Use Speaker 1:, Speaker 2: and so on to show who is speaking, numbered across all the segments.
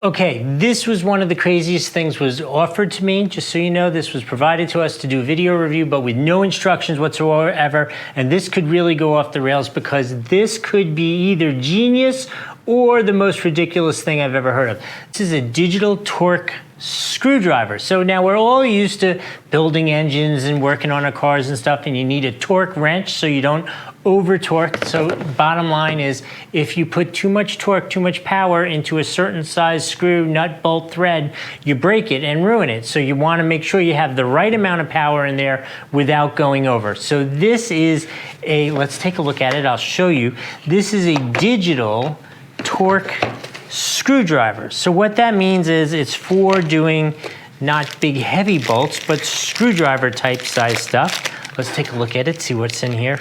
Speaker 1: Okay, this was one of the craziest things was offered to me. Just so you know, this was provided to us to do a video review, but with no instructions whatsoever. And this could really go off the rails because this could be either genius or the most ridiculous thing I've ever heard of. This is a digital torque screwdriver. So now we're all used to building engines and working on our cars and stuff, and you need a torque wrench so you don't over torque. So bottom line is, if you put too much torque, too much power into a certain size screw, nut, bolt, thread, you break it and ruin it. So you want to make sure you have the right amount of power in there without going over. So this is a, let's take a look at it, I'll show you. This is a digital torque screwdriver. So what that means is it's for doing not big heavy bolts, but screwdriver type size stuff. Let's take a look at it, see what's in here.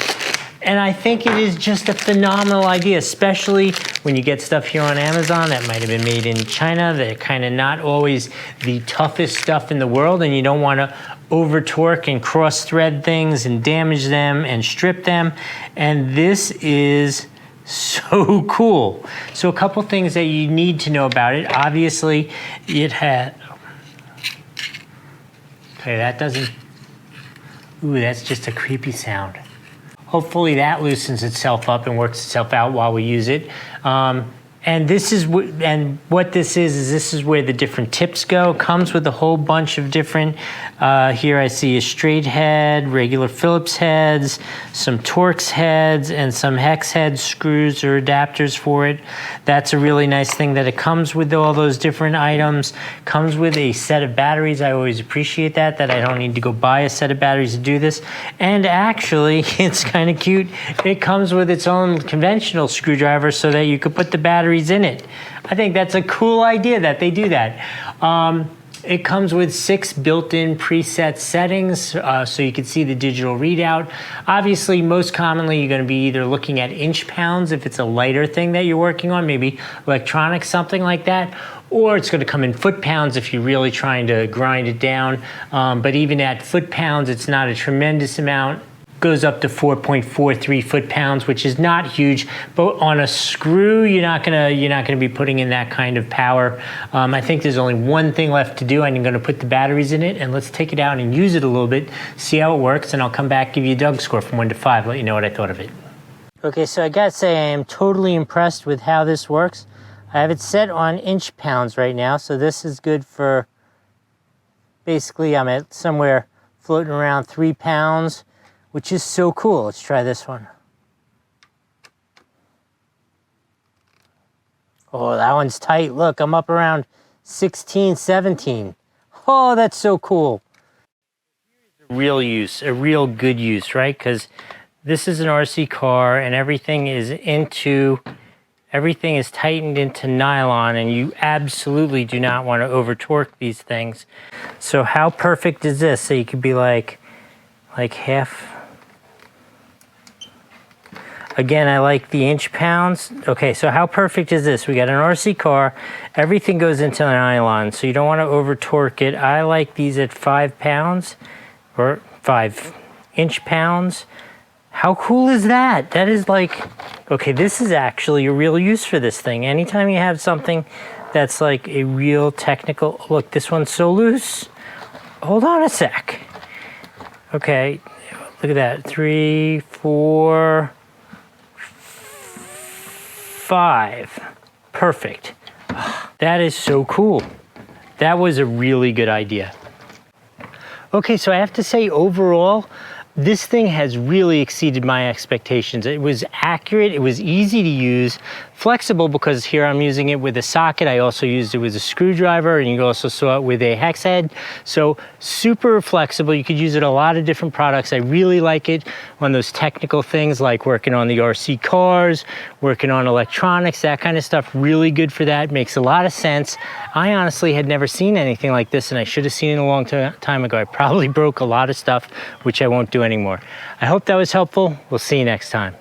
Speaker 1: And I think it is just a phenomenal idea, especially when you get stuff here on Amazon that might have been made in China. They're kind of not always the toughest stuff in the world, and you don't want to over torque and cross thread things and damage them and strip them. And this is so cool. So a couple things that you need to know about it. Obviously, it had, okay, that doesn't, ooh, that's just a creepy sound. Hopefully that loosens itself up and works itself out while we use it. And this is what this is this is where the different tips go. It comes with a whole bunch of different, here I see a straight head, regular Phillips heads, some Torx heads, and some hex head screws or adapters for it. That's a really nice thing that it comes with all those different items. Comes with a set of batteries. I always appreciate that I don't need to go buy a set of batteries to do this. And actually, it's kind of cute. It comes with its own conventional screwdriver so that you could put the batteries in it. I think that's a cool idea that they do that. It comes with 6 built-in preset settings, so you can see the digital readout. Obviously, most commonly, you're going to be either looking at inch-pounds if it's a lighter thing that you're working on, maybe electronics, something like that, or it's going to come in foot-pounds if you're really trying to grind it down. But even at foot-pounds, it's not a tremendous amount. Goes up to 4.43 foot-pounds, which is not huge, but on a screw, you're not gonna be putting in that kind of power. I think there's only one thing left to do. I'm gonna put the batteries in it, and let's take it out and use it a little bit, see how it works, and I'll come back, give you a Doug score from 1 to 5, let you know what I thought of it. Okay, so I gotta say I am totally impressed with how this works. I have it set on inch-pounds right now, so this is good for, basically I'm at somewhere floating around 3 pounds, which is so cool. Let's try this one. Oh, that one's tight. Look, I'm up around 16, 17. Oh, that's so cool. Real use, a real good use, right? Because this is an RC car and everything is tightened into nylon, and you absolutely do not want to over torque these things. So how perfect is this? So you could be like half. Again, I like the inch-pounds. Okay, so how perfect is this? We got an RC car, everything goes into nylon, so you don't want to over torque it. I like these at 5 pounds, or 5 inch-pounds. How cool is that? That is like, okay, this is actually a real use for this thing. Anytime you have something that's like a real technical, look, this one's so loose. Hold on a sec. Okay, look at that, 3, 4, 5. Perfect. That is so cool. That was a really good idea. Okay, so I have to say overall, this thing has really exceeded my expectations. It was accurate, it was easy to use, flexible because here I'm using it with a socket. I also used it with a screwdriver, and you also saw it with a hex head. So super flexible. You could use it on a lot of different products. I really like it on those technical things like working on the RC cars, working on electronics, that kind of stuff. Really good for that. Makes a lot of sense. I honestly had never seen anything like this, and I should have seen it a long time ago. I probably broke a lot of stuff, which I won't do anymore. I hope that was helpful. We'll see you next time.